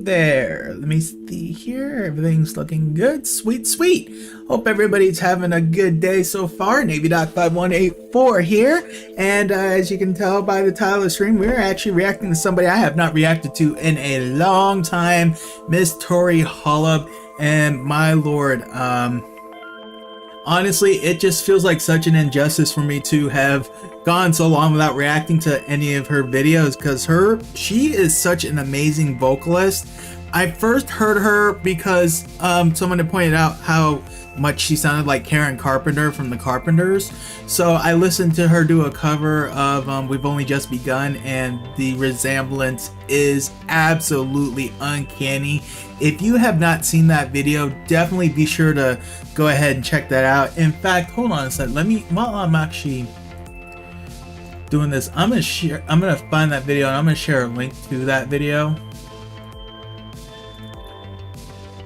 there. Let me see here. Everything's looking good. Sweet, sweet. Hope everybody's having a good day so far. NavyDoc5184 here. And as you can tell by the title of the stream, we're actually reacting to somebody I have not reacted to in a long time. Miss Tori Holub. And my lord, honestly, it just feels like such an injustice for me to have gone so long without reacting to any of her videos, because she is such an amazing vocalist. I first heard her because someone had pointed out how much she sounded like Karen Carpenter from the Carpenters. So I listened to her do a cover of We've Only Just Begun, and the resemblance is absolutely uncanny. If you have not seen that video, definitely be sure to go ahead and check that out. In fact, hold on a second. While I'm actually doing this, I'm gonna find that video and I'm gonna share a link to that video.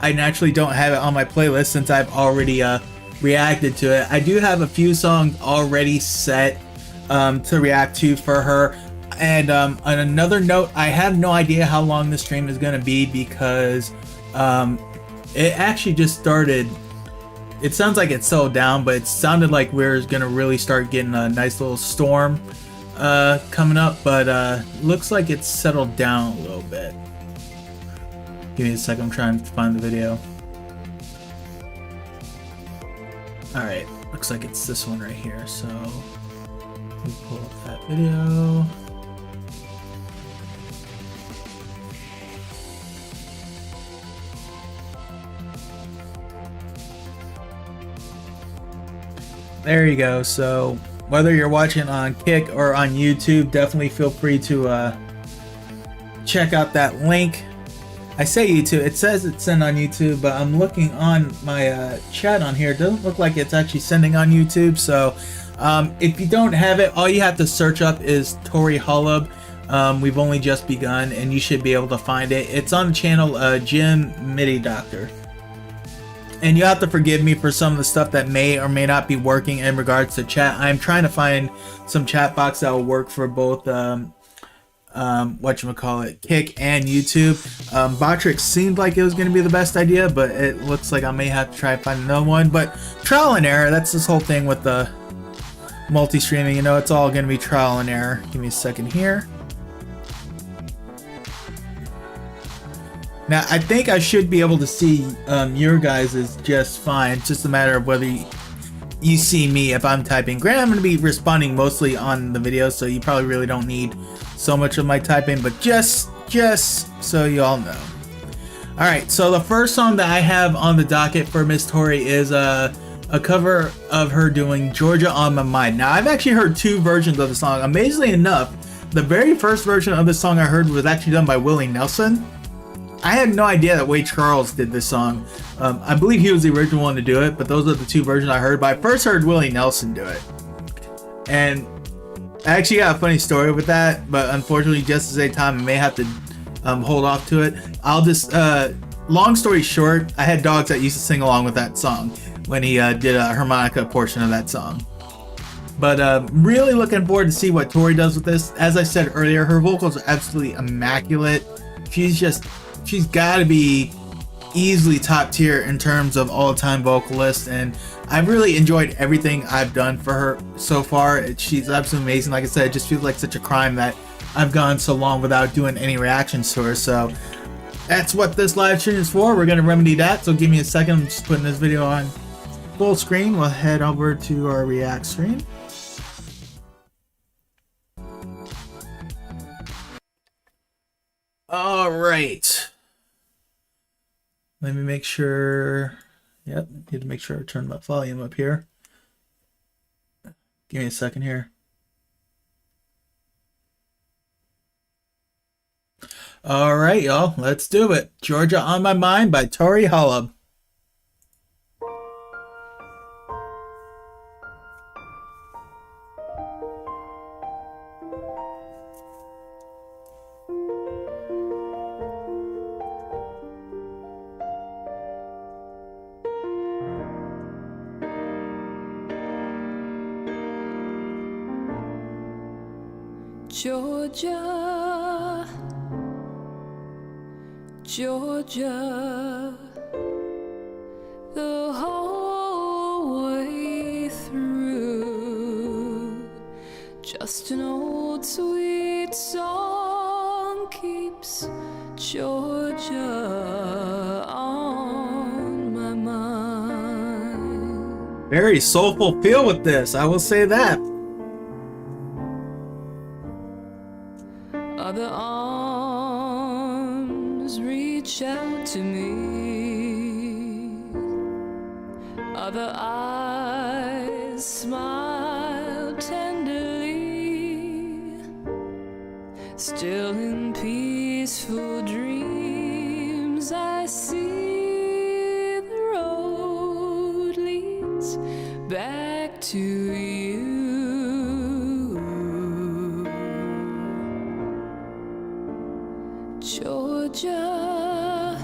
I naturally don't have it on my playlist since I've already reacted to it. I do have a few songs already set to react to for her. And on another note, I have no idea how long this stream is going to be, because it actually just started. It sounds like it settled down, but it sounded like we're going to really start getting a nice little storm coming up. But looks like it's settled down a little bit. Give me a second, I'm trying to find the video. Alright, looks like it's this one right here, so let me pull up that video. There you go. So whether you're watching on Kick or on YouTube, definitely feel free to check out that link. I say YouTube, it says it's sent on YouTube, but I'm looking on my chat on here. It doesn't look like it's actually sending on YouTube. So if you don't have it, all you have to search up is Tori Holub. We've Only Just Begun, and you should be able to find it. It's on the channel Jim MIDI Doctor. And you have to forgive me for some of the stuff that may or may not be working in regards to chat. I'm trying to find some chat box that will work for both whatchamacallit, Kick and YouTube. Botrix seemed like it was going to be the best idea, but it looks like I may have to try and find another one. But trial and error, that's this whole thing with the multi-streaming, you know, it's all going to be trial and error. Give me a second here. Now, I think I should be able to see your guys is just fine. It's just a matter of whether you see me if I'm typing. Granted, I'm going to be responding mostly on the video, so you probably really don't need so much of my typing, but just so you all know. Alright, so the first song that I have on the docket for Miss Tori is a cover of her doing Georgia on My Mind. Now, I've actually heard two versions of the song. Amazingly enough, the very first version of the song I heard was actually done by Willie Nelson. I had no idea that Wade Charles did this song. I believe he was the original one to do it, but those are the two versions I heard. But I first heard Willie Nelson do it. And I actually got a funny story with that, but unfortunately, just at the same time, I may have to hold off to it. I'll just, long story short, I had dogs that used to sing along with that song when he did a harmonica portion of that song. But really looking forward to see what Tori does with this. As I said earlier, her vocals are absolutely immaculate. She's got to be easily top tier in terms of all-time vocalist, and I've really enjoyed everything I've done for her so far. She's absolutely amazing. Like I said, it just feels like such a crime that I've gone so long without doing any reactions to her. So that's what this live stream is for. We're going to remedy that, so give me a second. I'm just putting this video on full screen. We'll head over to our react screen. All right. Let me make sure. Yep, need to make sure I turn my volume up here. Give me a second here. All right, y'all, let's do it. Georgia on My Mind by Tori Holub. Georgia, Georgia, the whole way through. Just an old sweet song keeps Georgia on my mind. Very soulful feel with this, I will say that. Other arms reach out to me. Other eyes smile tenderly. Still in peaceful dreams, I see the road leads back to you. Georgia,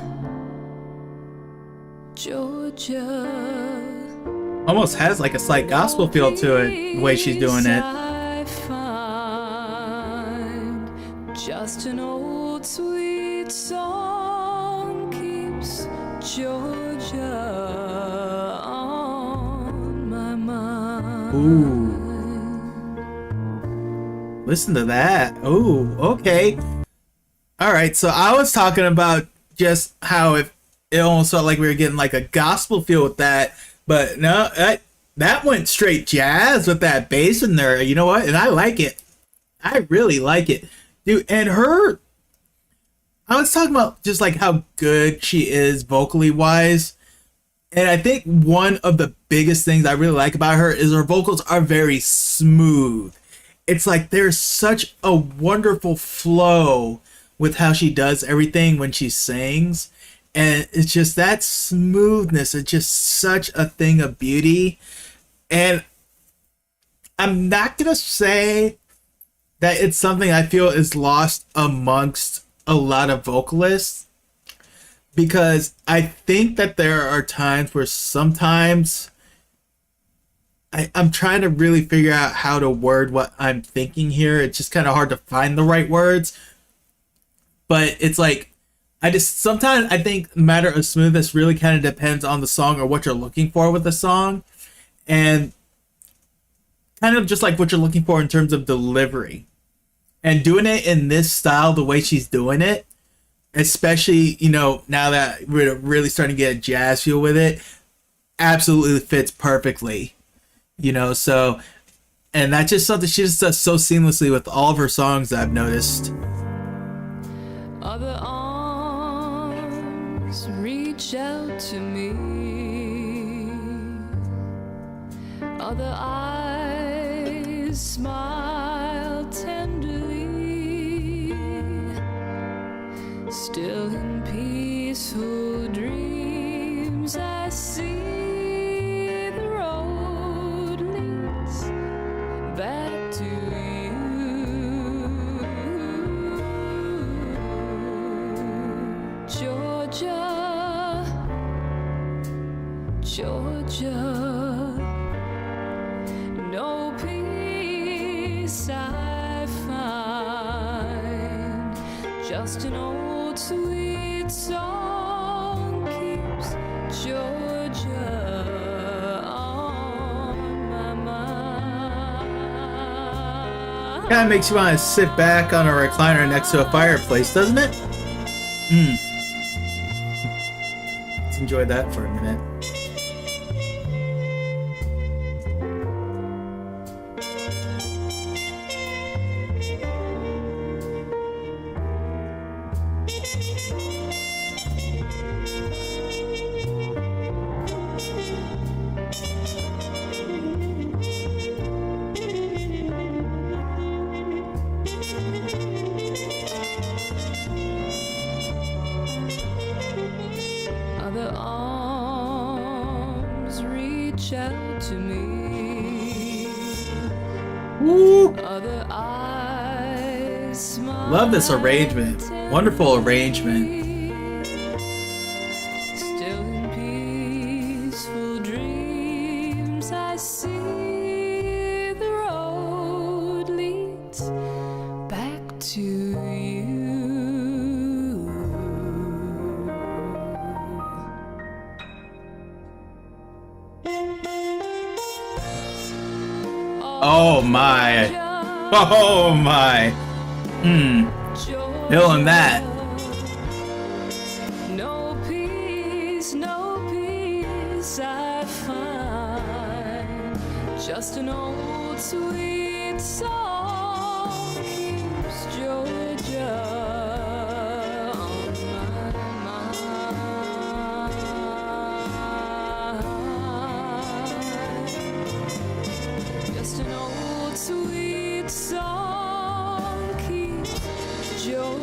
Georgia. Almost has like a slight gospel feel to it, the way she's doing it. I find just an old sweet song keeps Georgia on my mind. Ooh. Listen to that. Ooh, okay. Alright, so I was talking about just how it almost felt like we were getting like a gospel feel with that, but no, that went straight jazz with that bass in there. You know what? And I like it. I really like it. Dude, and I was talking about just like how good she is vocally wise. And I think one of the biggest things I really like about her is her vocals are very smooth. It's like there's such a wonderful flow with how she does everything when she sings, and it's just that smoothness. It's just such a thing of beauty. And I'm not gonna say that it's something I feel is lost amongst a lot of vocalists, because I think that there are times where sometimes I'm trying to really figure out how to word what I'm thinking here. It's just kind of hard to find the right words. But it's like, sometimes I think the matter of smoothness really kind of depends on the song or what you're looking for with the song. And kind of just like what you're looking for in terms of delivery. And doing it in this style, the way she's doing it, especially, you know, now that we're really starting to get a jazz feel with it, absolutely fits perfectly. You know, so, and that's just something she just does so seamlessly with all of her songs that I've noticed. Other arms reach out to me. Other eyes smile tenderly. Still in peaceful dreams, I see the road leads back to you. Georgia, Georgia, no peace I find. Just an old sweet song keeps Georgia on my mind. Kind of makes you want to sit back on a recliner next to a fireplace, doesn't it? Let's enjoy that for a minute. Other arms reach out to me. Woo! Other eyes smile. Love this arrangement. Wonderful arrangement. Still in peaceful dreams, I see the road leads back to you. Oh my. Oh my. Feeling that. No peace I find. Just an old sweet song keeps Georgia on my mind. Just an old sweet song keeps Georgia.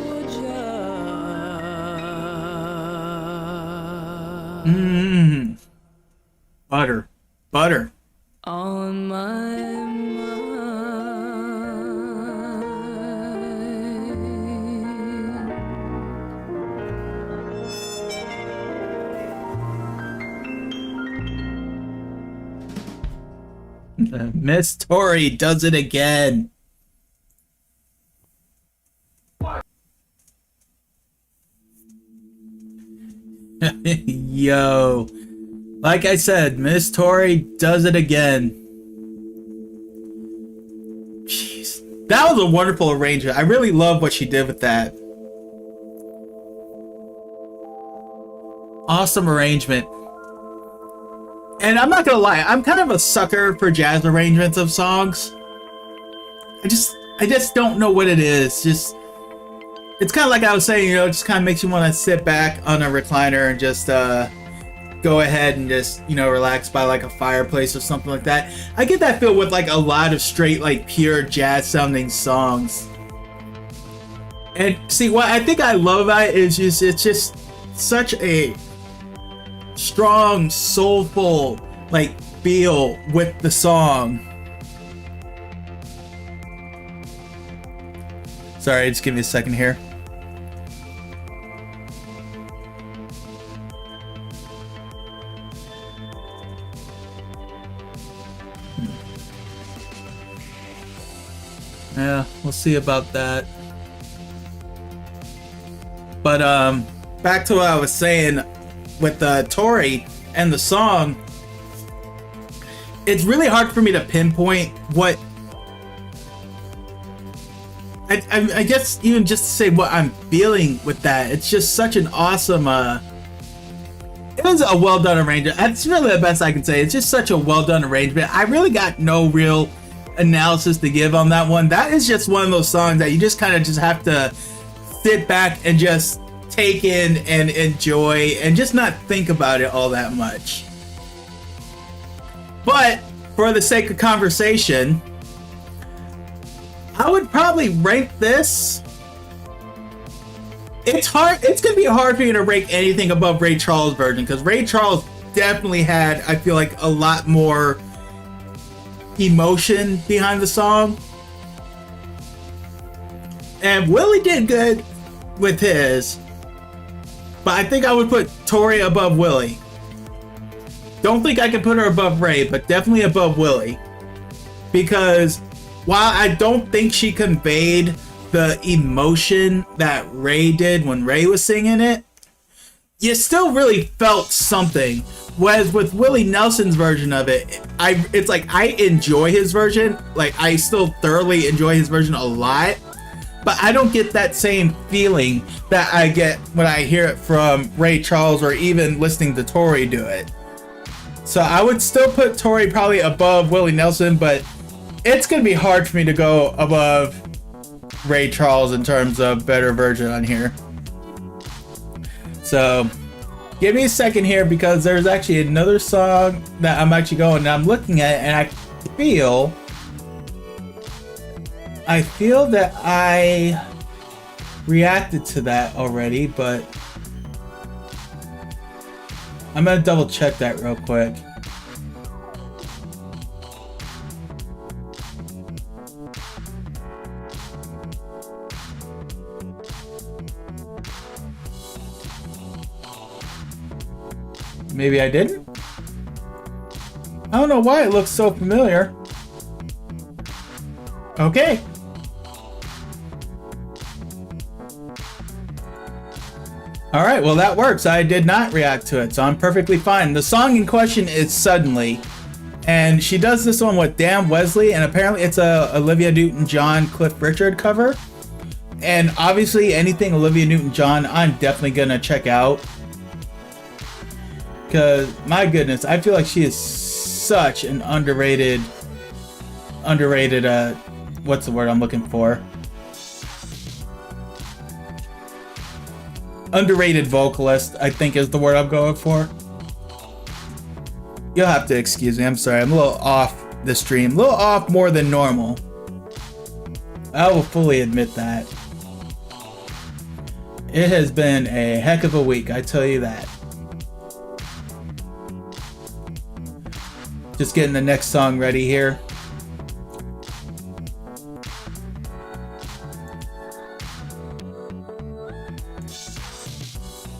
Butter. On my mind. Miss Tori does it again. Yo. Like I said, Miss Tori does it again. Jeez. That was a wonderful arrangement. I really love what she did with that. Awesome arrangement. And I'm not gonna lie, I'm kind of a sucker for jazz arrangements of songs. I just don't know what it is. Just, it's kind of like I was saying, you know, it just kind of makes you want to sit back on a recliner and just go ahead and just, you know, relax by like a fireplace or something like that. I get that feel with like a lot of straight, like pure jazz sounding songs. And see, what I think I love about it is just, it's just such a strong, soulful, like feel with the song. Sorry, just give me a second here. Yeah, we'll see about that. But back to what I was saying with Tori and the song. It's really hard for me to pinpoint what I guess even just to say what I'm feeling with that. It's just such an awesome it was a well done arrangement. That's really the best I can say. It's just such a well done arrangement. I really got no real analysis to give on that one. That is just one of those songs that you just kind of just have to sit back and just take in and enjoy and just not think about it all that much. But for the sake of conversation, I would probably rank this. It's hard. It's gonna be hard for you to rank anything above Ray Charles' version, because Ray Charles definitely had, I feel like, a lot more emotion behind the song. And Willie did good with his, but I think I would put Tori above Willie. Don't think I can put her above Ray, but definitely above Willie. Because while I don't think she conveyed the emotion that Ray did when Ray was singing it, you still really felt something. Whereas with Willie Nelson's version of it, it's like I enjoy his version. Like I still thoroughly enjoy his version a lot, but I don't get that same feeling that I get when I hear it from Ray Charles or even listening to Tori do it. So I would still put Tori probably above Willie Nelson, but it's gonna be hard for me to go above Ray Charles in terms of better version on here. So give me a second here, because there's actually another song that I'm actually going and I'm looking at, and I feel that I reacted to that already, but I'm gonna double check that real quick. Maybe I didn't? I don't know why it looks so familiar. Okay. Alright, well that works. I did not react to it, so I'm perfectly fine. The song in question is Suddenly. And she does this one with Dan Wesley, and apparently it's a Olivia Newton-John Cliff Richard cover. And obviously anything Olivia Newton-John I'm definitely gonna check out, because my goodness, I feel like she is such an underrated what's the word I'm looking for? Underrated vocalist, I think is the word I'm going for. You'll have to excuse me, I'm sorry, I'm a little off the stream. A little off more than normal. I will fully admit that. It has been a heck of a week, I tell you that. Just getting the next song ready here.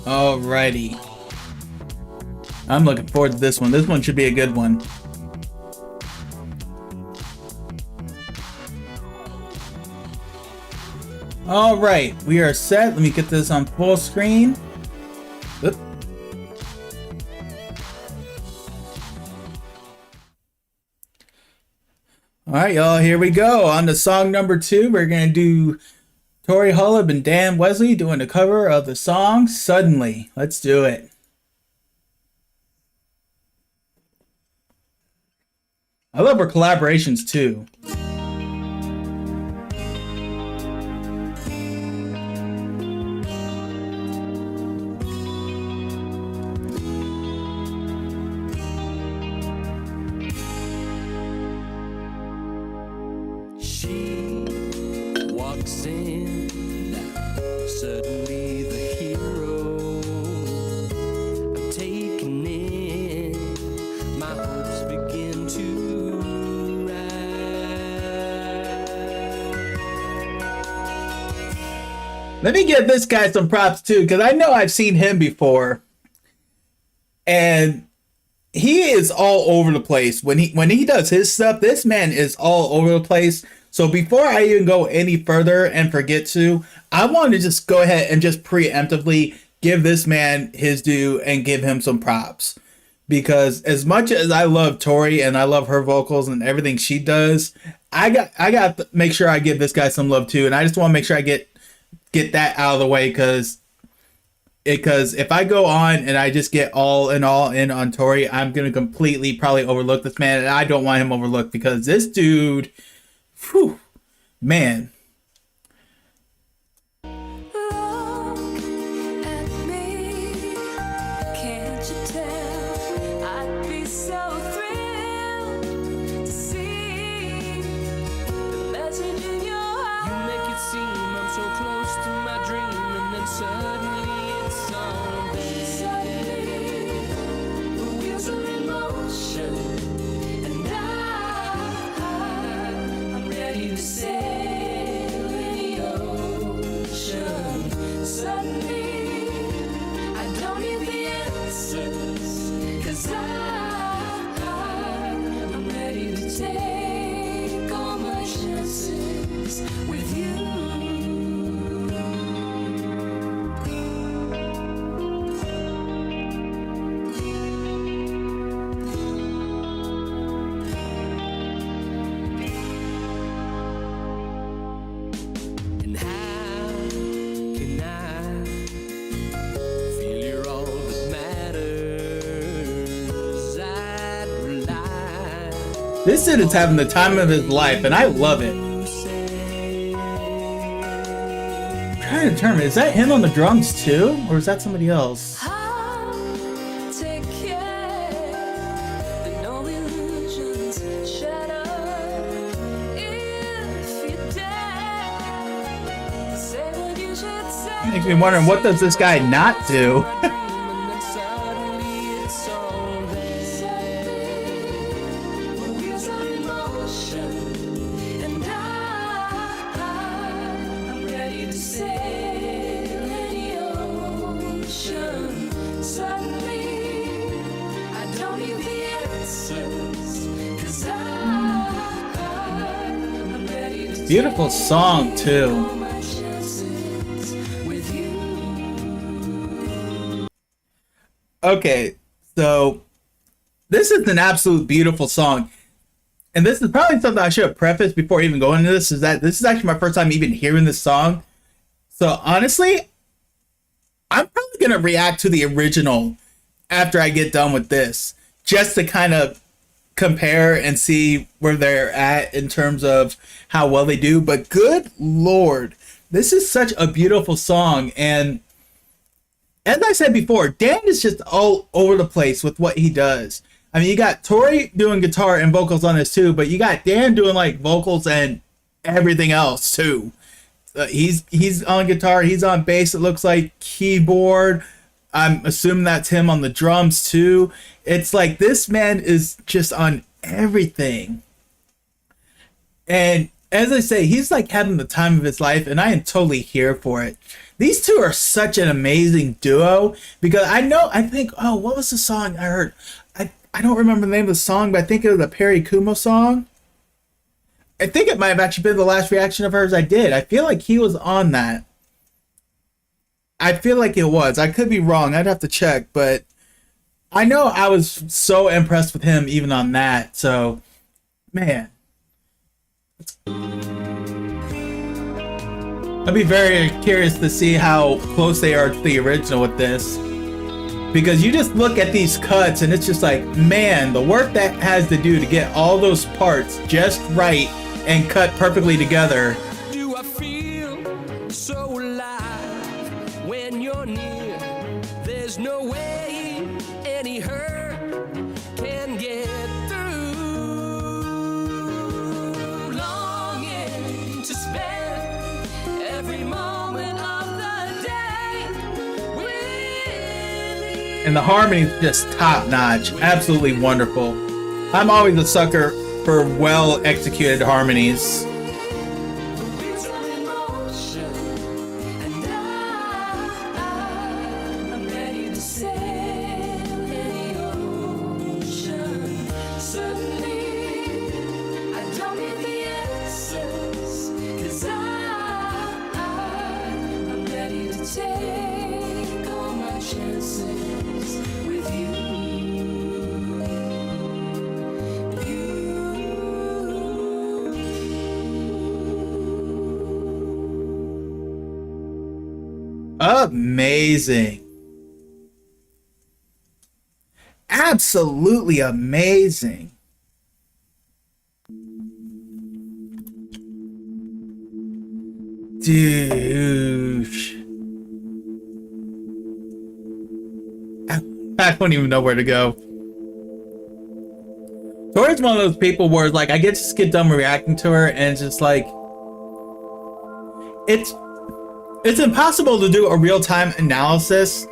Alrighty. I'm looking forward to this one. This one should be a good one. Alright, we are set. Let me get this on full screen. Oop. Alright, y'all, here we go. On to song number 2, we're going to do Tori Holub and Dan Wesley doing a cover of the song Suddenly. Let's do it. I love her collaborations too. She walks in, suddenly the hero. I'm taken in, my hopes begin to rise. Let me give this guy some props too, because I know I've seen him before, and he is all over the place. When he does his stuff, this man is all over the place. So before I even go any further and forget to, I want to just go ahead and just preemptively give this man his due and give him some props. Because as much as I love Tori and I love her vocals and everything she does, I got to make sure I give this guy some love too. And I just want to make sure I get that out of the way, because if I go on and I just get all in on Tori, I'm going to completely probably overlook this man. And I don't want him overlooked, because this dude, whew, man. This dude is having the time of his life, and I love it. I'm trying to determine, is that him on the drums too? Or is that somebody else? Makes me wondering, what does this guy not do? Beautiful song too. Okay, so This is an absolute beautiful song. And this is probably something I should have prefaced before even going into this, is that this is actually my first time even hearing this song. So honestly, I'm probably going to react to the original after I get done with this, just to kind of compare and see where they're at in terms of how well they do. But good Lord, this is such a beautiful song. And as I said before, Dan is just all over the place with what he does. I mean, you got Tori doing guitar and vocals on this too, but you got Dan doing like vocals and everything else too. He's on guitar, he's on bass, it looks like keyboard. I'm assuming that's him on the drums too. It's like this man is just on everything. And as I say, he's like having the time of his life, and I am totally here for it. These two are such an amazing duo, because I think, oh, what was the song I heard? I don't remember the name of the song, but I think it was a Perry Como song. I think it might have actually been the last reaction of hers I did. I feel like he was on that. I feel like it was. I could be wrong. I'd have to check, but I know I was so impressed with him even on that. So, man. I'd be very curious to see how close they are to the original with this. Because you just look at these cuts and it's just like, man, the work that has to do to get all those parts just right and cut perfectly together. Do I feel so alive when you're near? There's no way any hurt can get through. Longing to spend every moment of the day with you. And the harmony's just top notch, absolutely wonderful. I'm always a sucker for well executed harmonies. Amazing. Absolutely amazing. Douche. I don't even know where to go. Tori's one of those people where like I just get done reacting to her and it's just like it's impossible to do a real-time analysis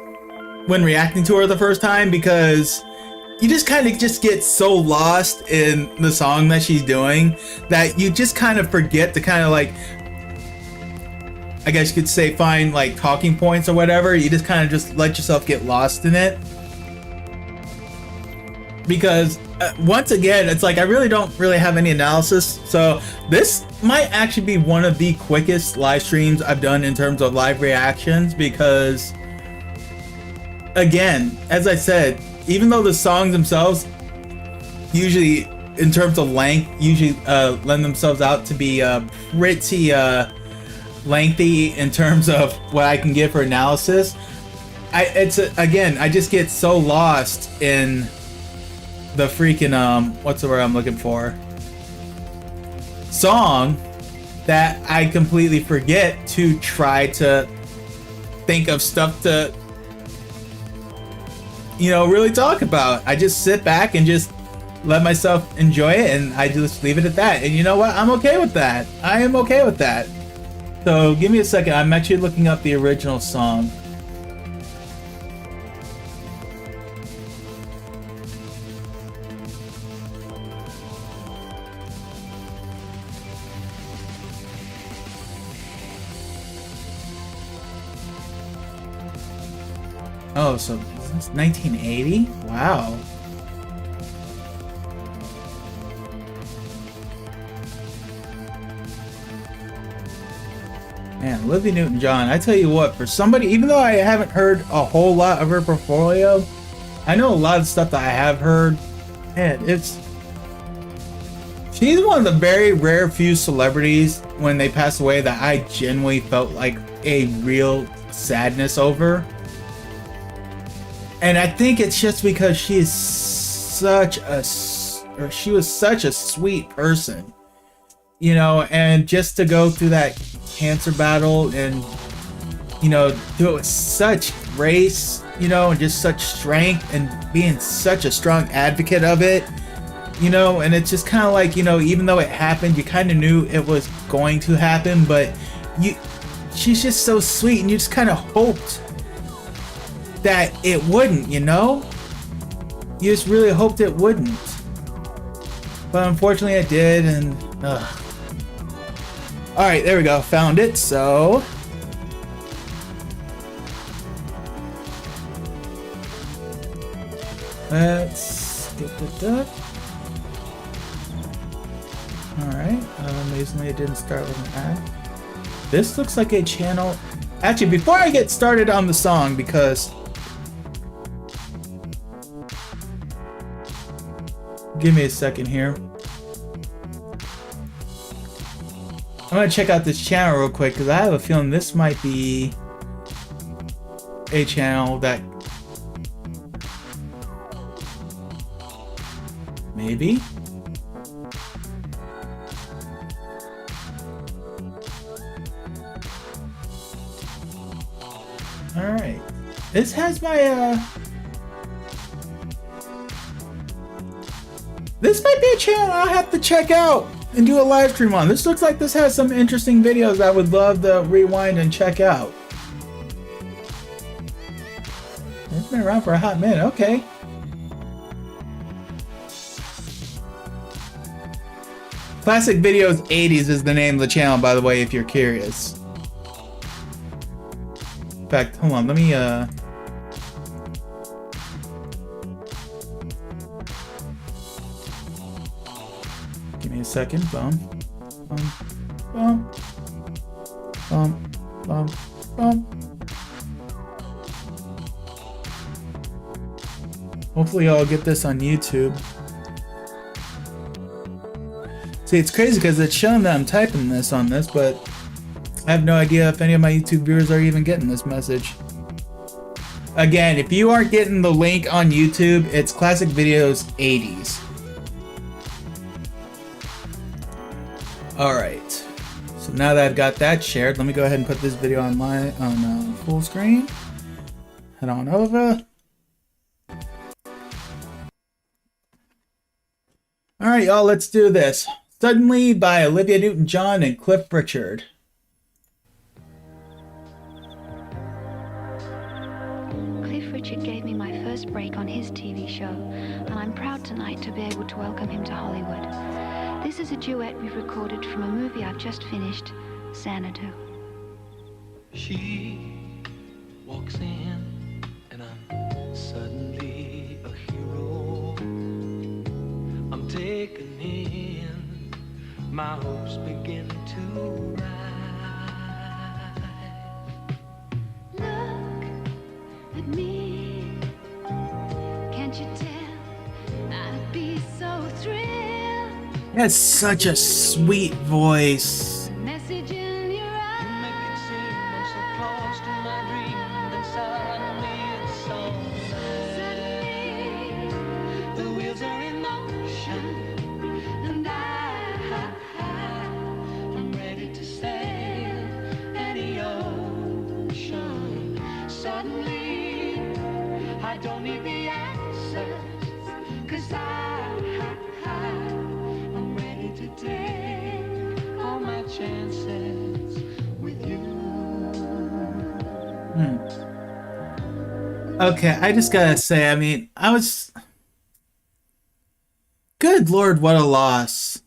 when reacting to her the first time, because you just kind of just get so lost in the song that she's doing that you just kind of forget to kind of like, I guess you could say, find like talking points or whatever. You just kind of just let yourself get lost in it. Because once again, it's like I really don't have any analysis. So this might actually be one of the quickest live streams I've done in terms of live reactions, because again, as I said, even though the songs themselves usually in terms of length usually lend themselves out to be pretty lengthy in terms of what I can give for analysis, again, I just get so lost in the freaking what's the word I'm looking for, song, that I completely forget to try to think of stuff to, you know, really talk about. I just sit back and just let myself enjoy it, and I just leave it at that. And you know what? I'm okay with that. I am okay with that. So give me a second. I'm actually looking up the original song. Oh, so it's 1980? Wow. Man, Olivia Newton-John, I tell you what, for somebody, even though I haven't heard a whole lot of her portfolio, I know a lot of stuff that I have heard Man, she's one of the very rare few celebrities when they pass away that I genuinely felt like a real sadness over. And I think it's just because she was such a sweet person, you know, and just to go through that cancer battle and, you know, do it with such grace, you know, and just such strength and being such a strong advocate of it, you know. And it's just kind of like, you know, even though it happened, you kind of knew it was going to happen, but she's just so sweet, and you just kind of hoped that it wouldn't, you know. You just really hoped it wouldn't, but unfortunately it did. And all right, there we go, found it. So let's get that. Alright, amazingly it didn't start with an ad. This looks like a channel. Actually, before I get started on the song, because give me a second here. I'm gonna check out this channel real quick because I have a feeling this might be a channel that maybe. Alright. This has my this might be a channel I'll have to check out and do a live stream on. This looks like this has some interesting videos I would love to rewind and check out. It's been around for a hot minute. Okay. Classic Videos 80s is the name of the channel, by the way, if you're curious. In fact, hold on, let me give me a second. Boom. Boom. Boom. Boom. Boom. Hopefully I'll get this on YouTube. See, it's crazy because it's showing that I'm typing this on this, but I have no idea if any of my YouTube viewers are even getting this message. Again, if you aren't getting the link on YouTube, it's Classic Videos 80s. Alright. So now that I've got that shared, let me go ahead and put this video online on full screen. Head on over. Alright, y'all, let's do this. Suddenly by Olivia Newton-John and Cliff Richard. Cliff Richard gave me my first break on his TV show, and I'm proud tonight to be able to welcome him to Hollywood. This is a duet we've recorded from a movie I've just finished, Xanadu. She walks in, and I'm suddenly a hero. I'm taken in, my hopes begin to rise. Look at me, can't you tell? I'd be so thrilled. He has such a sweet voice. Message in your eyes. You make it seem I'm so close to my dream, and suddenly it's so nice. The wheels are in motion, and I'm ready to sail any ocean. Suddenly, I don't need the answers, 'cause I'm ready to take all my chances with you. Okay, I just gotta say, I mean, good Lord, what a loss.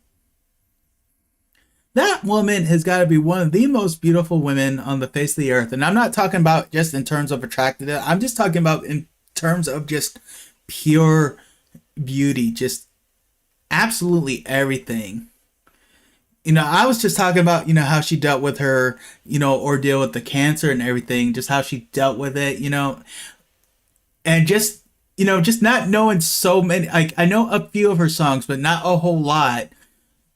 That woman has got to be one of the most beautiful women on the face of the earth. And I'm not talking about just in terms of attractiveness. I'm just talking about in terms of just pure beauty. Just absolutely everything. You know, I was just talking about, you know, how she dealt with her, you know, ordeal with the cancer and everything. Just how she dealt with it, you know. And just you know, just not knowing so many, like I know a few of her songs, but not a whole lot.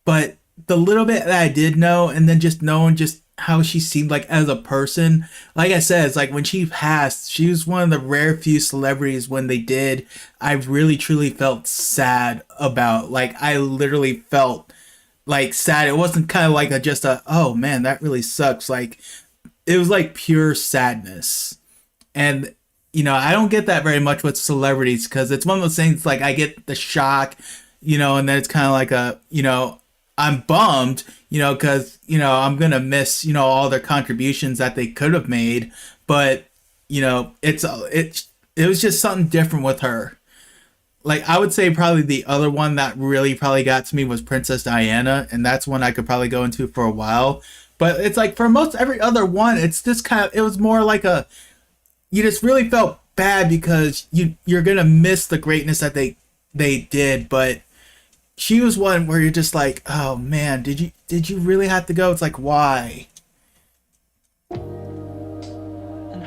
But the little bit that I did know, and then just knowing just how she seemed like as a person, like I said, it's like when she passed, she was one of the rare few celebrities when they did, I really truly felt sad about. Like I literally felt like sad. It wasn't kind of like just a, oh man, that really sucks. Like it was like pure sadness. And you know, I don't get that very much with celebrities because it's one of those things like I get the shock, you know, and then it's kind of like a, you know, I'm bummed, you know, because, you know, I'm going to miss, you know, all their contributions that they could have made. But, you know, it was just something different with her. Like, I would say probably the other one that really probably got to me was Princess Diana. And that's one I could probably go into for a while. But it's like for most every other one, it's just kind of, it was more like a, you just really felt bad because you're going to miss the greatness that they did. But she was one where you're just like, oh man, did you really have to go? It's like, why? And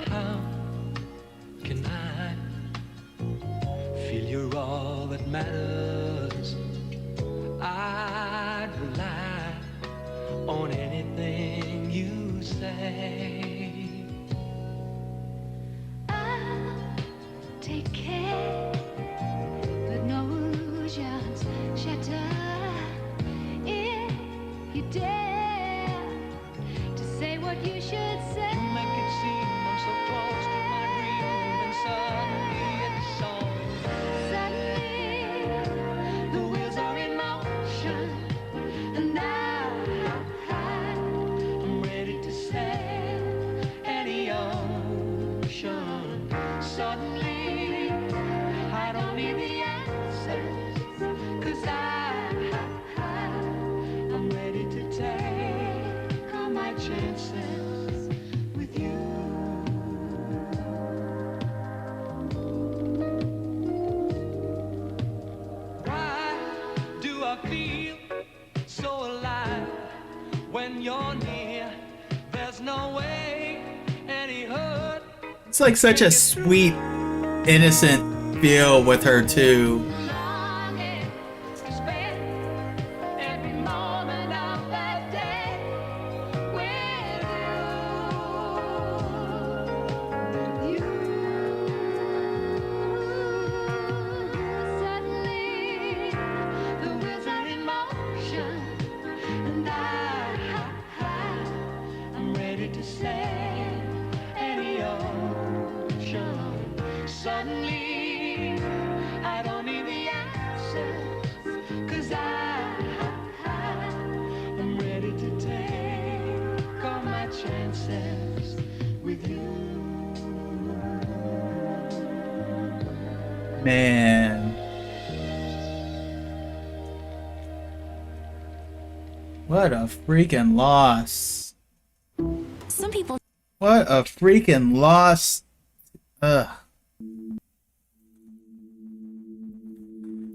how can I feel you're all that matters? I'd rely on anything you say. I'll take care that no illusions shatter if you dare to say what you should say. You make it seem I'm so close to my dream, and suddenly it's all. Suddenly the wheels are in motion, and now I'm ready to sail any ocean. Suddenly I don't need the answers, 'cause I'm ready to take all my chances with you. Why do I feel so alive when you're near? There's no way any hurt. It's like such a sweet, innocent feel with her too. longing to spend every moment of that day with you. Suddenly the wheels are in motion, and I'm ready to sail any ocean. Suddenly I don't need the answers, 'cause I'm ready to take all my chances with you. Man. What a freaking loss. Some people What a freaking loss. Ugh.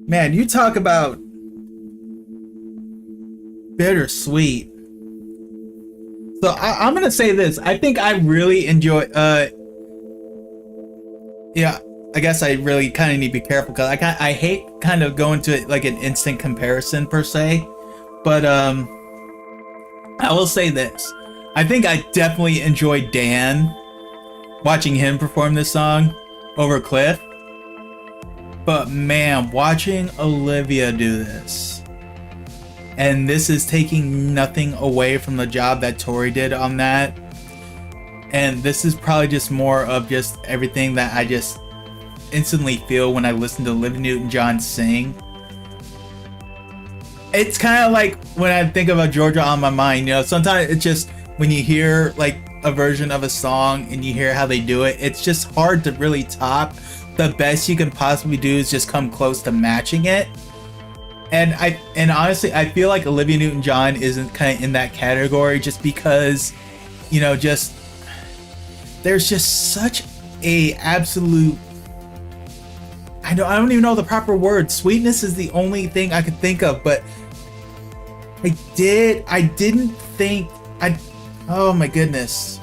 Man, you talk about bittersweet. So I'm gonna say this. I think I really enjoy. Yeah, I guess I really kind of need to be careful because I hate kind of going to it like an instant comparison per se. But I will say this. I think I definitely enjoyed Dan watching him perform this song over Cliff. But man, watching Olivia do this, and this is taking nothing away from the job that Tori did on that, and this is probably just more of just everything that I just instantly feel when I listen to Olivia Newton-John sing. It's kind of like when I think about Georgia on My Mind, you know, sometimes it's just when you hear like a version of a song and you hear how they do it, it's just hard to really top. The best you can possibly do is just come close to matching it. And honestly, I feel like Olivia Newton-John isn't kind of in that category just because, you know, just there's just such a absolute, I don't even know the proper word. Sweetness is the only thing I could think of, but oh my goodness.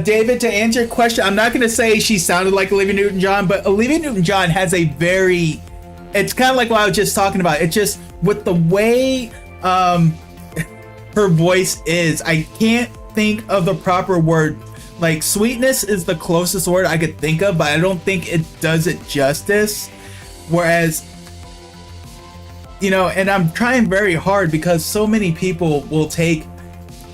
David, to answer your question, I'm not going to say she sounded like Olivia Newton-John, but Olivia Newton-John has a very, it's kind of like what I was just talking about. It's just with the way her voice is, I can't think of the proper word. Like, sweetness is the closest word I could think of, but I don't think it does it justice. Whereas, you know, and I'm trying very hard because so many people will take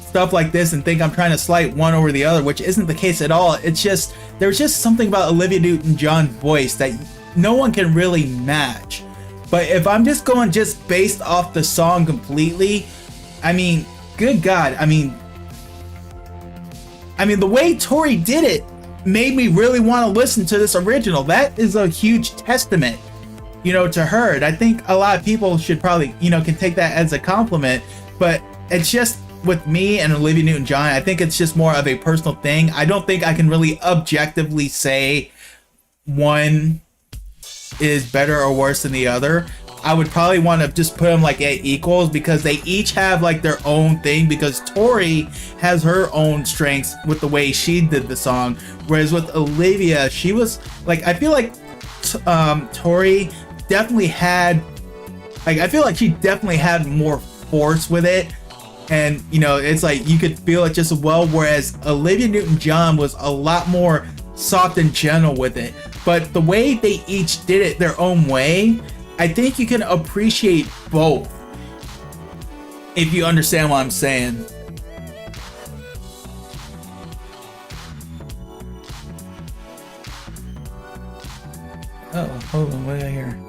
stuff like this and think I'm trying to slight one over the other, which isn't the case at all. It's just, there's just something about Olivia Newton-John's voice that no one can really match. But if I'm just going just based off the song completely, I mean, good God, I mean, the way Tori did it made me really want to listen to this original. That is a huge testament, you know, to her. And I think a lot of people should probably, you know, can take that as a compliment, but it's just, with me and Olivia Newton-John, I think it's just more of a personal thing. I don't think I can really objectively say one is better or worse than the other. I would probably want to just put them like at equals because they each have like their own thing, because Tori has her own strengths with the way she did the song, whereas with Olivia, she was like, I feel like Tori definitely had, like, I feel like she definitely had more force with it. And, you know, it's like you could feel it just as well, whereas Olivia Newton-John was a lot more soft and gentle with it. But the way they each did it their own way, I think you can appreciate both, if you understand what I'm saying. Oh, hold on, what did I hear?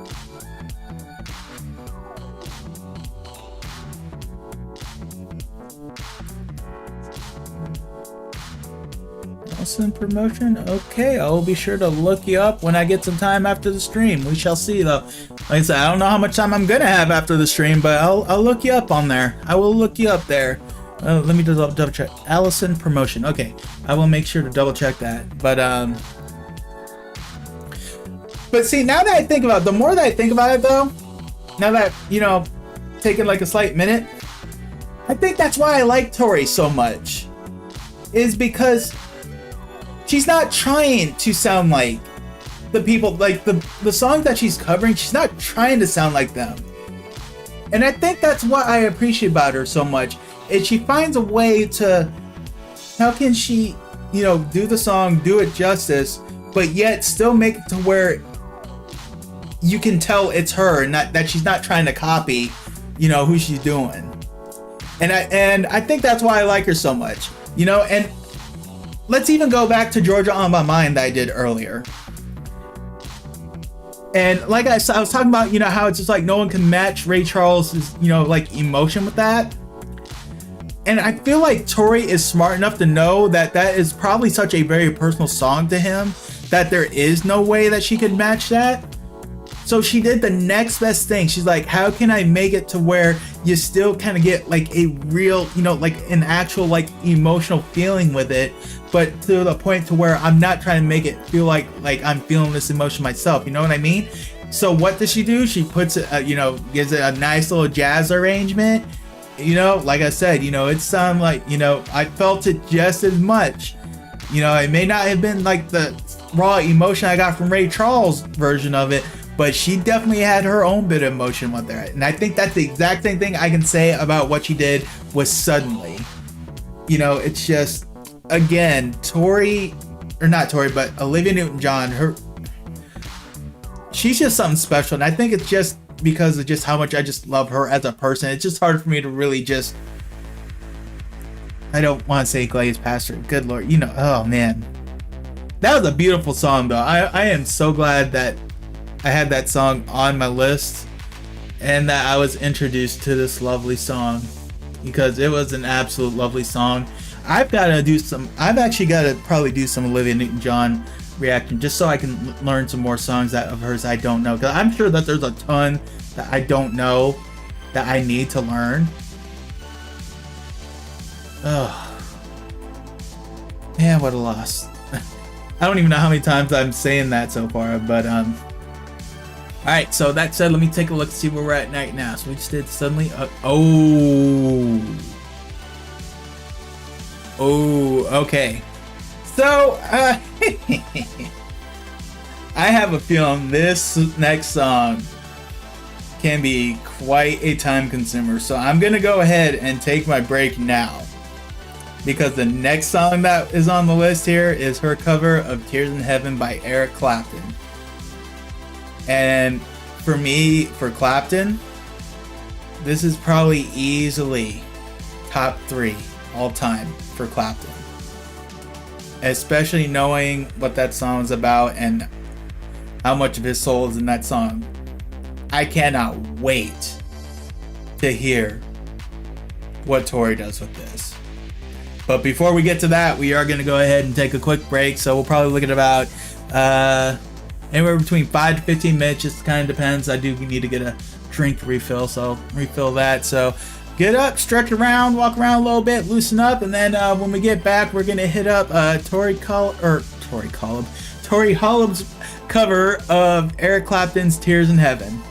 Awesome promotion. Okay, I will be sure to look you up when I get some time after the stream. We shall see, though. Like I said, I don't know how much time I'm gonna have after the stream, but I'll look you up on there. I will look you up there. Let me just double check. Allison promotion. Okay, I will make sure to double check that. But see, now that I think about it, the more that I think about it, though, now that, you know, taking like a slight minute, I think that's why I like Tori so much, is because she's not trying to sound like the people, like the songs that she's covering, she's not trying to sound like them. And I think that's what I appreciate about her so much, is she finds a way to, how can she, you know, do the song, do it justice, but yet still make it to where you can tell it's her, not that she's not trying to copy, you know, who she's doing. And I think that's why I like her so much, you know. And let's even go back to Georgia on My Mind that I did earlier. And like I was talking about, you know, how it's just like no one can match Ray Charles's, you know, like emotion with that. And I feel like Tori is smart enough to know that that is probably such a very personal song to him that there is no way that she could match that. So she did the next best thing. She's like, how can I make it to where you still kind of get like a real, you know, like an actual like emotional feeling with it, but to the point to where I'm not trying to make it feel like I'm feeling this emotion myself. You know what I mean? So what does she do? She puts it, you know, gives it a nice little jazz arrangement. You know, like I said, you know, it sounded like, you know, I felt it just as much. You know, it may not have been like the raw emotion I got from Ray Charles' version of it, but she definitely had her own bit of emotion with that. And I think that's the exact same thing I can say about what she did with Suddenly. You know, it's just, again, Tori, or not Tori, but Olivia Newton-John, she's just something special. And I think it's just because of just how much I just love her as a person. It's just hard for me to really just, I don't want to say glaze past her. Good Lord, you know, oh man. That was a beautiful song though. I am so glad that I had that song on my list and that I was introduced to this lovely song, because it was an absolute lovely song. I've actually got to probably do some Olivia Newton-John reaction just so I can learn some more songs of hers I don't know, because I'm sure that there's a ton that I don't know that I need to learn. Oh man, what a loss. I don't even know how many times I'm saying that so far, but alright, so that said, let me take a look to see where we're at right now. So we just did Suddenly. Oh, okay. So, I have a feeling this next song can be quite a time consumer. So I'm going to go ahead and take my break now, because the next song that is on the list here is her cover of Tears in Heaven by Eric Clapton. And for me, for Clapton, this is probably easily top 3 all time for Clapton. Especially knowing what that song is about and how much of his soul is in that song. I cannot wait to hear what Tori does with this. But before we get to that, we are going to go ahead and take a quick break. So we'll probably look at about anywhere between 5 to 15 minutes. Just kind of depends. I do need to get a drink refill, so I'll refill that. So get up, stretch around, walk around a little bit, loosen up, and then when we get back, we're going to hit up Tori Holub's cover of Eric Clapton's Tears in Heaven.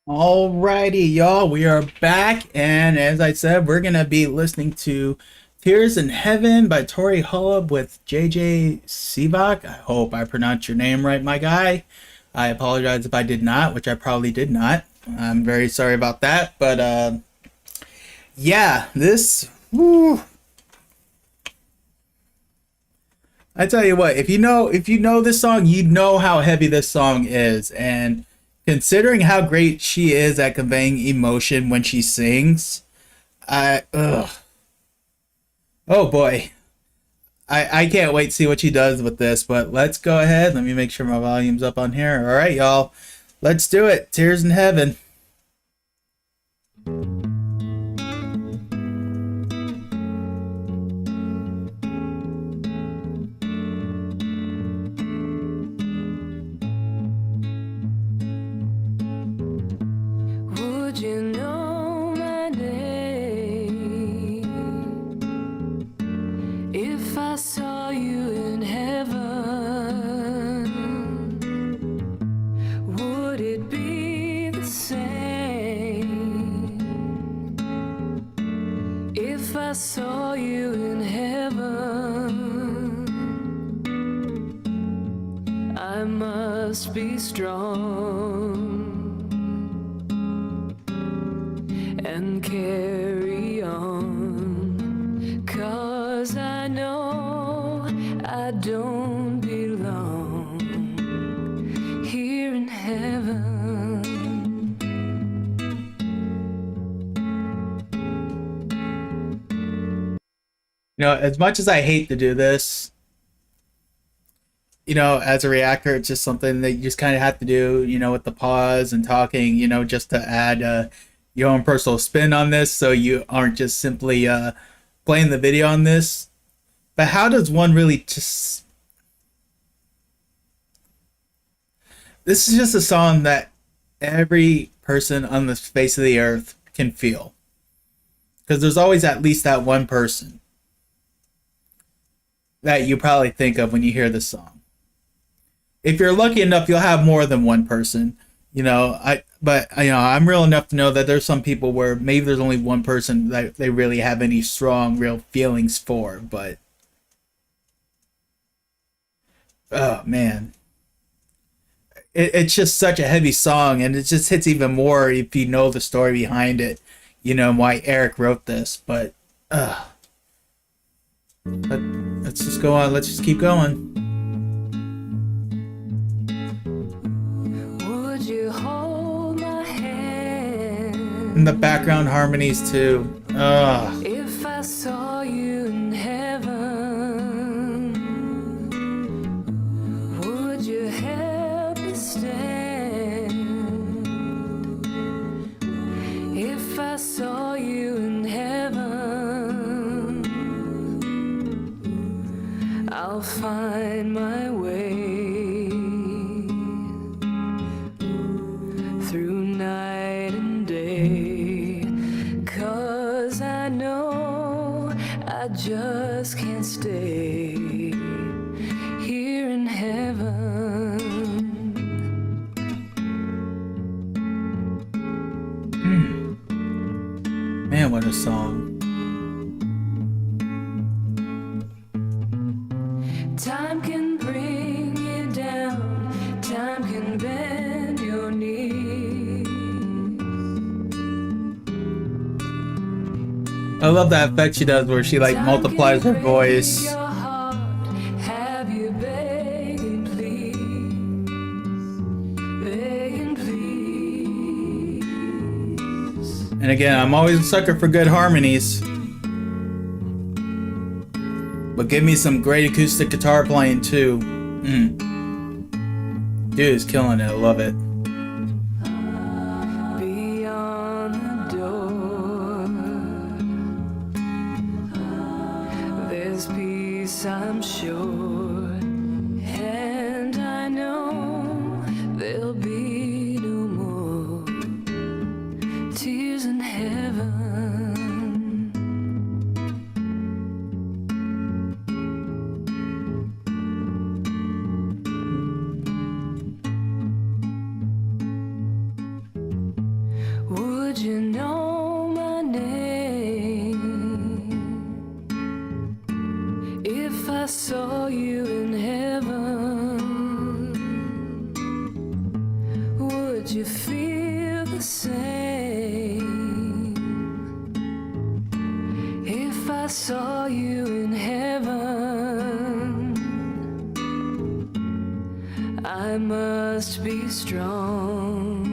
Alrighty, y'all, we are back, and as I said, we're gonna be listening to "Tears in Heaven" by Tori Holub with JJ Sivak. I hope I pronounced your name right, my guy. I apologize if I did not, which I probably did not. I'm very sorry about that, but yeah, this. Woo, I tell you what, if you know this song, you know how heavy this song is, and considering how great she is at conveying emotion when she sings, ugh. Oh boy. I can't wait to see what she does with this, but let's go ahead. Let me make sure my volume's up on here. All right, y'all. Let's do it. Tears in Heaven. Would you know my name if I saw you in heaven? Would it be the same if I saw you in heaven? I must be strong and carry on, 'cause I know I don't belong here in heaven. You know, as much as I hate to do this, you know, as a reactor, it's just something that you just kind of have to do, you know, with the pause and talking, you know, just to add your own personal spin on this so you aren't just simply playing the video on this. But how does one really just. This is just a song that every person on the face of the earth can feel. Because there's always at least that one person that you probably think of when you hear this song. If you're lucky enough, you'll have more than one person. You know, but you know, I'm real enough to know that there's some people where maybe there's only one person that they really have any strong, real feelings for. But oh man, it's just such a heavy song, and it just hits even more if you know the story behind it. You know why Eric wrote this, but let's just go on. Let's just keep going. Would you hold my hand And the background harmonies too. if I saw you in heaven? Would you help me stand if I saw you in heaven? I'll find my way through night and day, 'cause I know I just can't stay here in heaven. Man, what a song. Time can bring you down, time can bend your knees. I love that effect she does where she like multiplies her voice. Your heart, have you begging, please, begging, please. And again, I'm always a sucker for good harmonies. But give me some great acoustic guitar playing too. Dude is killing it. I love it. Beyond the door, there's peace, I'm sure, and I know there'll be no more tears in heaven. I must be strong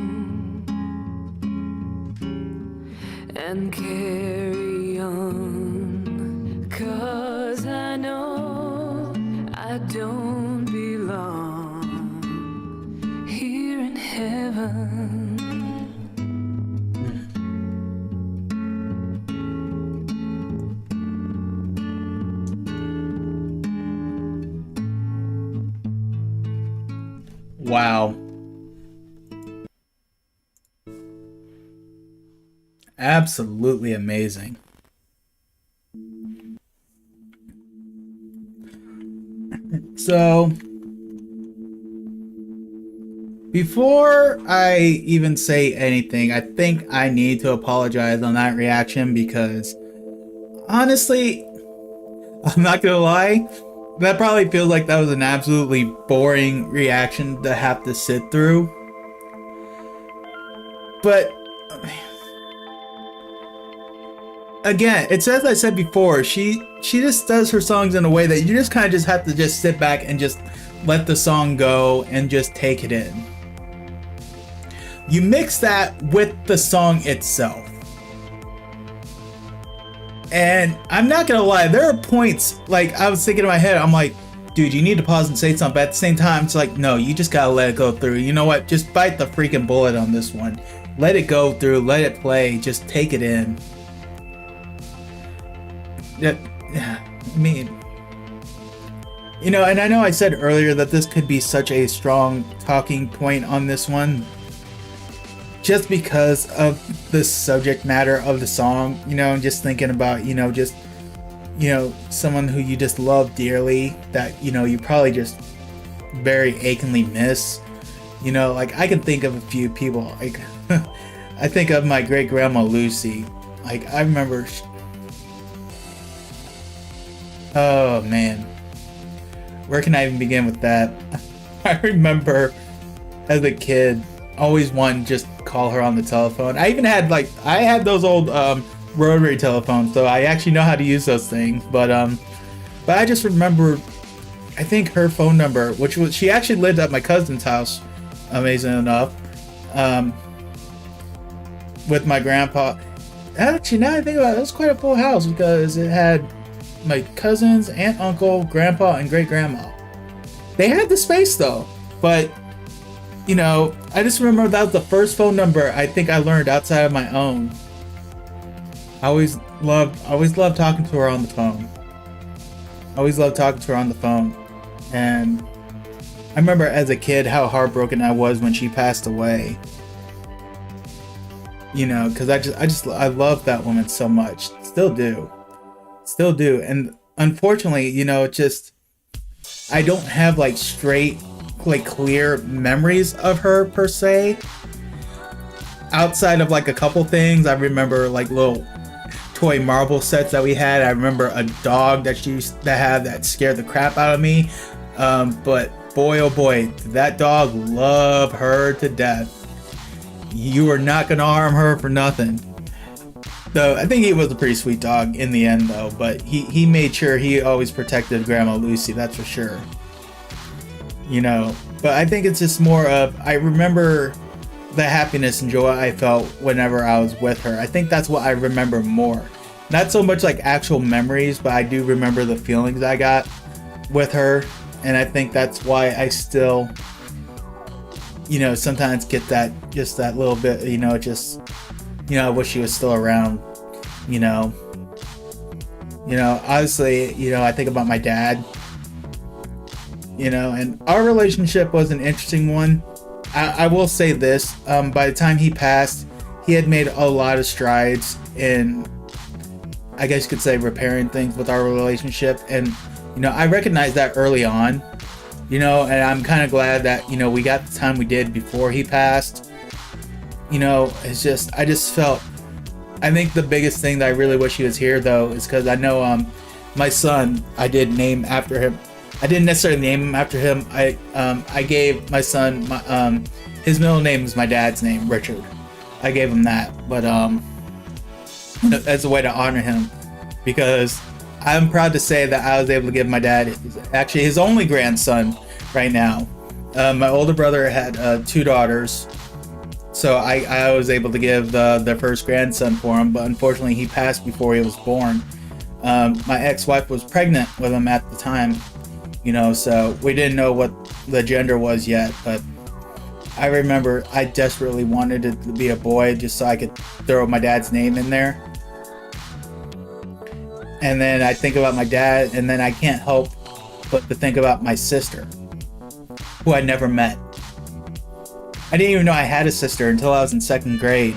and carry on, 'cause I know I don't belong here in heaven. Wow. Absolutely amazing. So, before I even say anything, I think I need to apologize on that reaction because honestly, I'm not gonna lie, that probably feels like that was an absolutely boring reaction to have to sit through. But again, it's as I said before, she just does her songs in a way that you just kind of just have to just sit back and just let the song go and just take it in. You mix that with the song itself. And I'm not gonna lie, there are points, like I was thinking in my head, I'm like, dude, you need to pause and say something. But at the same time, it's like, no, you just gotta let it go through. You know what? Just bite the freaking bullet on this one. Let it go through, let it play, just take it in. I mean, you know, and I know I said earlier that this could be such a strong talking point on this one, just because of the subject matter of the song, you know, and just thinking about, you know, just, you know, someone who you just love dearly that, you know, you probably just very achingly miss, you know, like I can think of a few people, like, I think of my great grandma Lucy, like I remember, oh man, where can I even begin with that? I remember as a kid, always wanting to just call her on the telephone. I even had I had those old rotary telephones, so I actually know how to use those things. But I just remember, I think her phone number, which was, she actually lived at my cousin's house, amazing enough, with my grandpa. Actually, now I think about it, it was quite a full house because it had my cousins, aunt, uncle, grandpa, and great grandma. They had the space though, but you know, I just remember that was the first phone number I think I learned outside of my own. I always loved talking to her on the phone. And I remember as a kid how heartbroken I was when she passed away. You know, because I love that woman so much. Still do. And unfortunately, you know, just I don't have like straight, like clear memories of her per se. Outside of like a couple things, I remember like little toy marble sets that we had. I remember a dog that she used to have that scared the crap out of me. But boy, oh boy, that dog loved her to death. You were not gonna harm her for nothing. Though I think he was a pretty sweet dog in the end though, but he made sure he always protected Grandma Lucy, that's for sure. You know, but I think it's just more of, I remember the happiness and joy I felt whenever I was with her. I think that's what I remember more. Not so much like actual memories, but I do remember the feelings I got with her. And I think that's why I still, you know, sometimes get that, just that little bit, you know, just, you know, I wish she was still around, you know. You know, honestly, you know, I think about my dad, you know, and our relationship was an interesting one. I will say this, by the time he passed, he had made a lot of strides in, I guess you could say, repairing things with our relationship. And, you know, I recognized that early on, you know, and I'm kind of glad that, you know, we got the time we did before he passed. You know, it's just, I just felt, I think the biggest thing that I really wish he was here though is because I know my son, I did name after him. I didn't necessarily name him after him. I gave my son his middle name is my dad's name, Richard. I gave him that, but as a way to honor him, because I'm proud to say that I was able to give my dad actually his only grandson right now, My older brother had 2 daughters, so I was able to give the first grandson for him, but unfortunately he passed before he was born. My ex-wife was pregnant with him at the time, so we didn't know what the gender was yet, but I remember I desperately wanted it to be a boy just so I could throw my dad's name in there. And then I think about my dad, and then I can't help but to think about my sister, who I never met. I didn't even know I had a sister until I was in 2nd grade.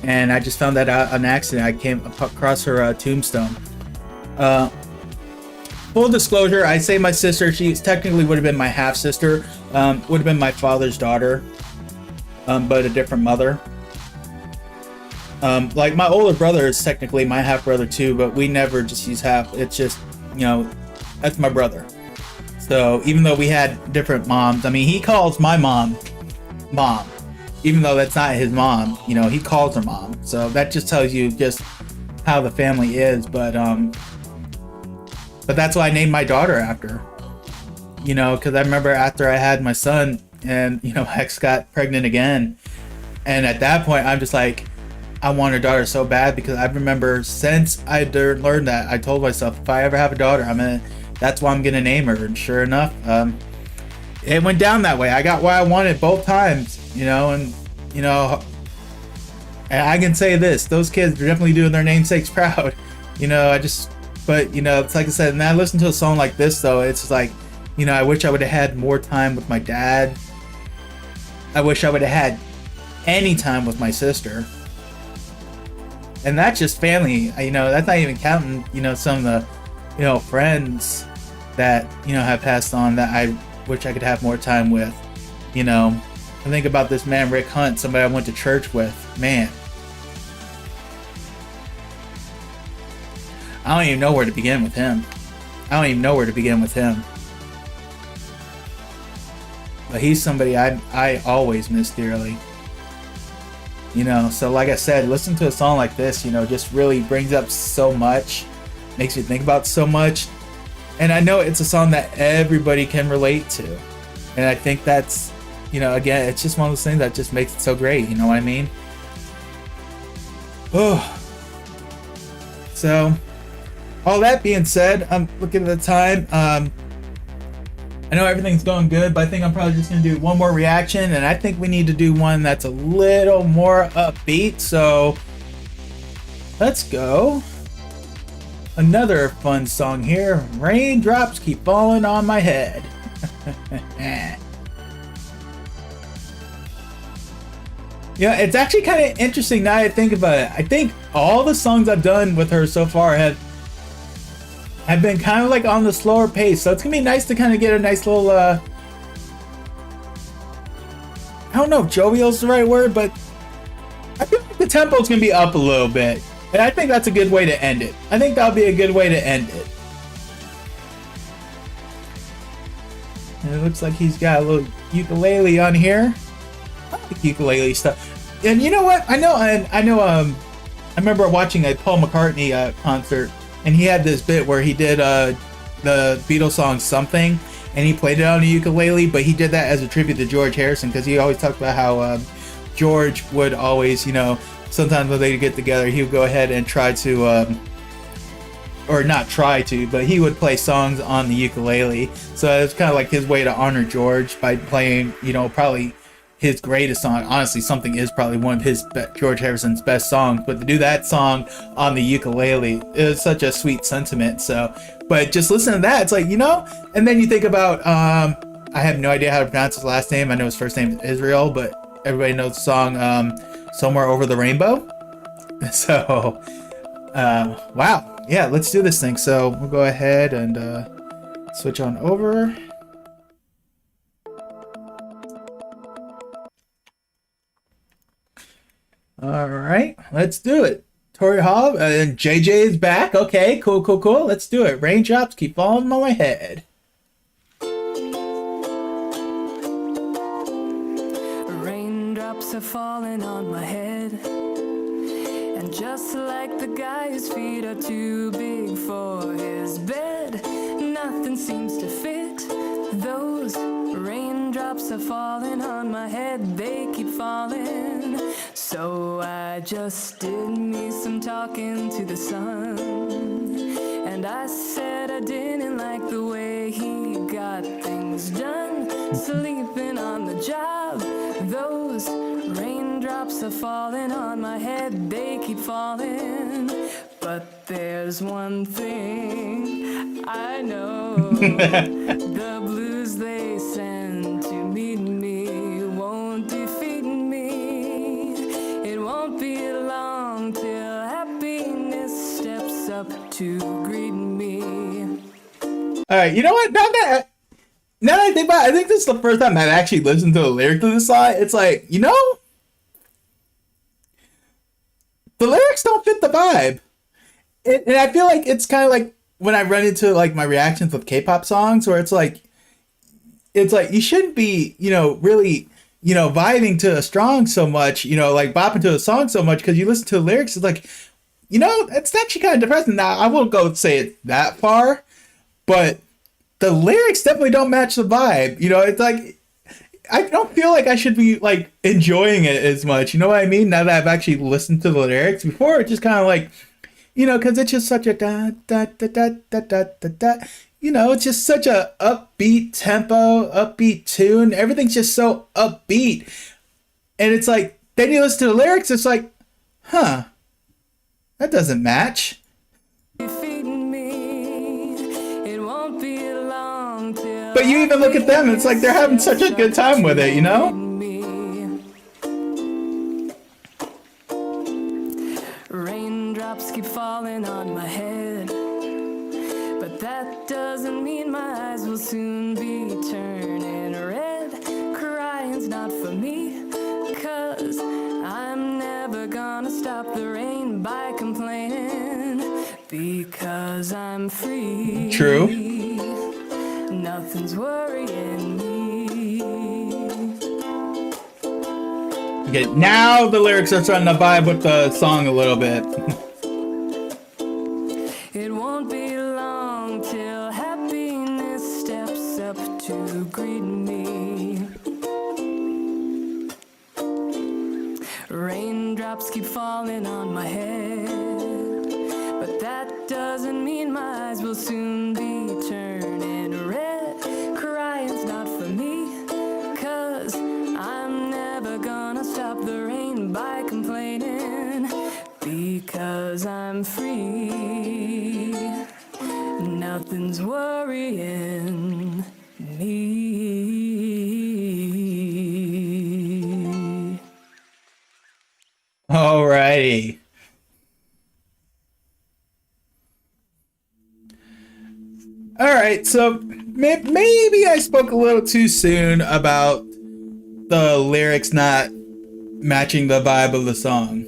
And I just found that out on accident. I came across her tombstone. Full disclosure, I say my sister, she technically would have been my half-sister. Would have been my father's daughter, but a different mother. Like my older brother is technically my half-brother too, but we never just use half. It's just, that's my brother. So even though we had different moms, I mean, he calls my mom, even though that's not his mom, he calls her mom. So that just tells you just how the family is. But that's why I named my daughter after, because I remember after I had my son and, Hex got pregnant again. And at that point, I'm just like, I want a daughter so bad, because I remember since I learned that, I told myself, if I ever have a daughter, that's why I'm going to name her. And sure enough, it went down that way. I got what I wanted both times, and I can say this, those kids are definitely doing their namesakes proud. But it's like I said, and I listen to a song like this though, it's like, I wish I would have had more time with my dad. I wish I would have had any time with my sister. And that's just family, that's not even counting, some of the, friends that, have passed on that I wish I could have more time with. I think about this man, Rick Hunt, somebody I went to church with, man. I don't even know where to begin with him. But he's somebody I always miss dearly. So like I said, listen to a song like this, just really brings up so much, makes you think about so much. And I know it's a song that everybody can relate to. And I think that's, again, it's just one of those things that just makes it so great, you know what I mean? Oh. So, all that being said, I'm looking at the time. I know everything's going good, but I think I'm probably just going to do one more reaction, and I think we need to do one that's a little more upbeat, so let's go. Another fun song here, Raindrops Keep Falling on My Head. It's actually kind of interesting now I think about it. I think all the songs I've done with her so far have been kind of like on the slower pace, so it's gonna be nice to kind of get a nice little I don't know if jovial is the right word, but I feel like the tempo is gonna be up a little bit, and I think that's a good way to end it. I think that'll be a good way to end it. And it looks like he's got a little ukulele on here. I like ukulele stuff. And you know what? I remember watching a Paul McCartney concert, and he had this bit where he did the Beatles song Something, and he played it on a ukulele, but he did that as a tribute to George Harrison, because he always talked about how George would always, sometimes when they get together, he would go ahead and try to, or not try to, but he would play songs on the ukulele. So it's kind of like his way to honor George by playing, probably his greatest song. Honestly, Something is probably one of his George Harrison's best songs, but to do that song on the ukulele is such a sweet sentiment. So, but just listen to that, it's like, and then you think about, I have no idea how to pronounce his last name. I know his first name is Israel, but everybody knows the song Somewhere Over the Rainbow. So, wow. Yeah, let's do this thing. So we'll go ahead and switch on over. All right, let's do it. Tori Holub and JJ is back. Okay, cool. Let's do it. Raindrops keep falling on my head. Raindrops are falling on my head, and just like the guy whose feet are too big for his bed, nothing seems to fit those raindrops. Raindrops are falling on my head, they keep falling. So I just did me some talking to the sun. And I said I didn't like the way he got things done. Sleeping on the job, those raindrops are falling on my head, they keep falling. But there's one thing I know. The blues they send to meet me won't defeat me. It won't be long till happiness steps up to greet me. Alright, you know what? Now that I think about it, I think this is the first time I've actually listened to the lyric to this song. It's like, you know, the lyrics don't fit the vibe. And I feel like it's kind of like when I run into like my reactions with K-pop songs, where it's like you shouldn't be, you know, really, you know, vibing to a song so much, you know, like bopping to a song so much, because you listen to the lyrics, it's like, you know, it's actually kind of depressing. Now, I won't go say it that far, but the lyrics definitely don't match the vibe. You know, it's like, I don't feel like I should be like enjoying it as much. You know what I mean? Now that I've actually listened to the lyrics before, it's just kind of like, you know, because it's just such a da da da da da da da da. You know, it's just such a upbeat tempo, upbeat tune. Everything's just so upbeat, and it's like then you listen to the lyrics, it's like, huh, that doesn't match. But you even look at them, and it's like they're having such a good time with it, you know? Raindrops keep falling on my head, but that doesn't mean my eyes will soon be turning red. Crying's not for me, 'cause I'm never gonna stop the rain by complaining, because I'm free. True. Nothing's worrying me. Okay, now the lyrics are starting to vibe with the song a little bit. It won't be long till happiness steps up to greet me. Raindrops keep falling on my head, but that doesn't mean my eyes will soon be turning red. Crying's not for me, 'cause I'm never gonna stop the rain by complaining, because I'm free. Nothing's worrying me. Alrighty. Alright, so maybe I spoke a little too soon about the lyrics not matching the vibe of the song.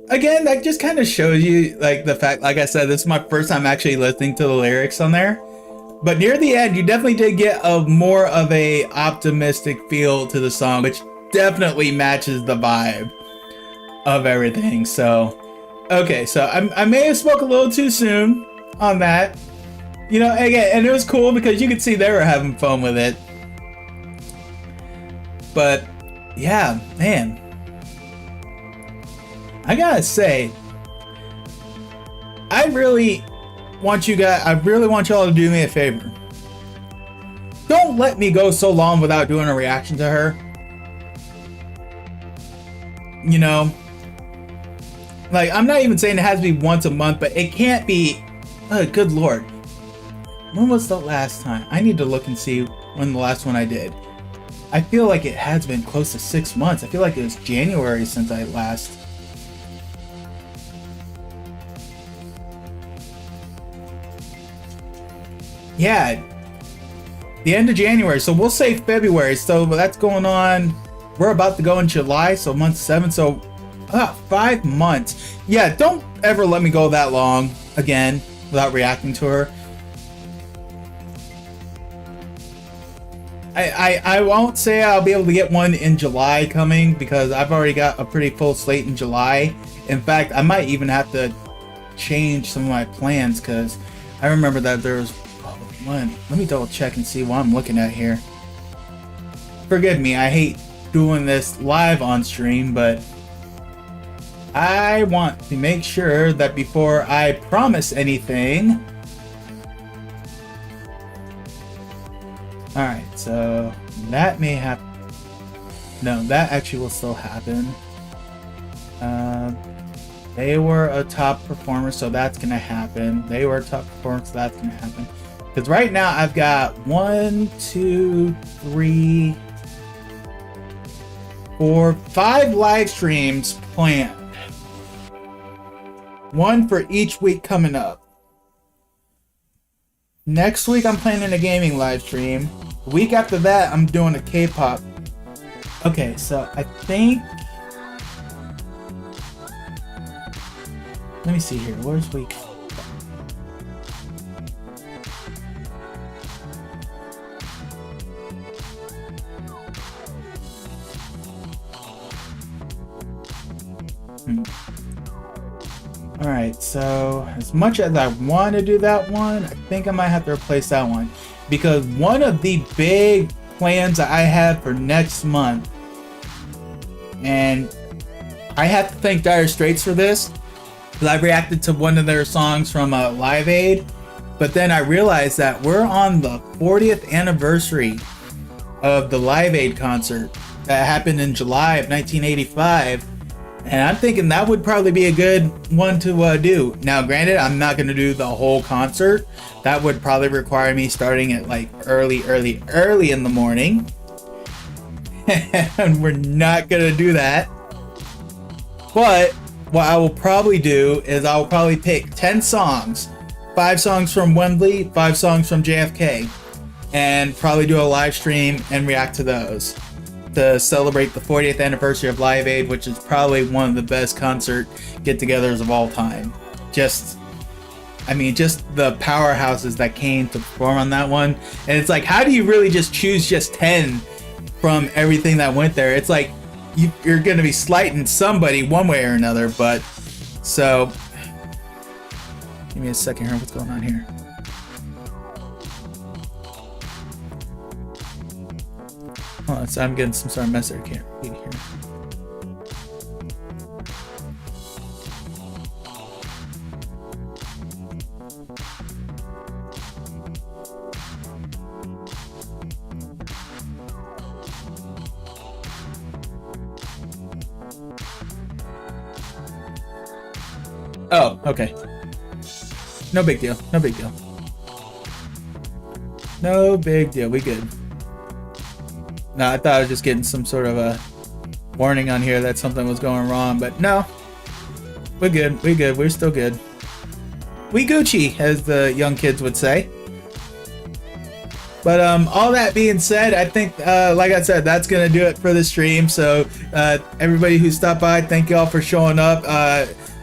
Again, that just kind of shows you, like, the fact, like I said, this is my first time actually listening to the lyrics on there. But near the end, you definitely did get a more of a optimistic feel to the song, which definitely matches the vibe of everything. So, okay, so I may have spoke a little too soon on that. You know, again, and it was cool because you could see they were having fun with it. But, yeah, man. I gotta say, I really want y'all to do me a favor. Don't let me go so long without doing a reaction to her. You know? Like, I'm not even saying it has to be once a month, but it can't be... good lord. When was the last time? I need to look and see when the last one I did. I feel like it has been close to 6 months. I feel like it was January since I last... Yeah, the end of January, so we'll say February, so that's going on, we're about to go in July, so month 7, so 5 months. Yeah, don't ever let me go that long again without reacting to her. I won't say I'll be able to get one in July coming, because I've already got a pretty full slate in July. In fact, I might even have to change some of my plans, because I remember that there was... Let me double check and see what I'm looking at here. forgive me, I hate doing this live on stream, but I want to make sure that before I promise anything. Alright, so that may happen. No, that actually will still happen. They were a top performer, so that's gonna happen. They were a top performer, so that's gonna happen. Because right now I've got 1, 2, 3, 4, 5 live streams planned. One for each week coming up. Next week I'm planning a gaming live stream. The week after that I'm doing a K-pop. Okay, so I think... Let me see here. Where's week? Alright, so as much as I want to do that one, I think I might have to replace that one. Because one of the big plans that I have for next month, and I have to thank Dire Straits for this, because I reacted to one of their songs from Live Aid, but then I realized that we're on the 40th anniversary of the Live Aid concert that happened in July of 1985, and I'm thinking that would probably be a good one to do. Now granted, I'm not going to do the whole concert. That would probably require me starting at like early in the morning, and we're not going to do that. But what I will probably do is I will probably pick 10 songs, 5 songs from Wembley, 5 songs from JFK, and probably do a live stream and react to those to celebrate the 40th anniversary of Live Aid, which is probably one of the best concert get-togethers of all time. Just the powerhouses that came to perform on that one. And it's like, how do you really just choose just 10 from everything that went there? It's like, you're going to be slighting somebody one way or another, but so give me a second here. What's going on here? Oh, so I'm getting some sort of message I can't read here. Oh, okay. No big deal. No big deal. No big deal. We good. No, I thought I was just getting some sort of a warning on here that something was going wrong, but no. We're good. We good. We're still good. We Gucci, as the young kids would say. But all that being said, I think, like I said, that's going to do it for the stream. So everybody who stopped by, thank you all for showing up.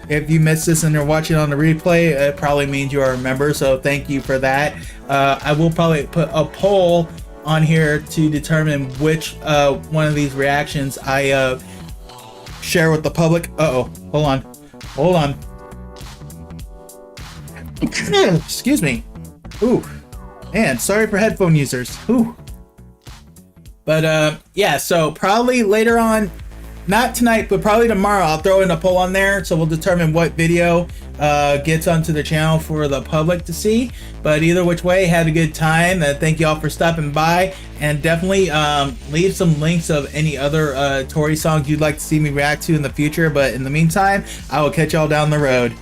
If you missed this and you're watching on the replay, it probably means you are a member, so thank you for that. I will probably put a poll on here to determine which one of these reactions I share with the public. Uh-oh, hold on. Excuse me. Ooh, man, sorry for headphone users. Ooh. But yeah, so probably later on, not tonight, but probably tomorrow, I'll throw in a poll on there, so we'll determine what video gets onto the channel for the public to see. But either which way, had a good time. Thank you all for stopping by, and definitely leave some links of any other Tori songs you'd like to see me react to in the future. But in the meantime, I will catch y'all down the road.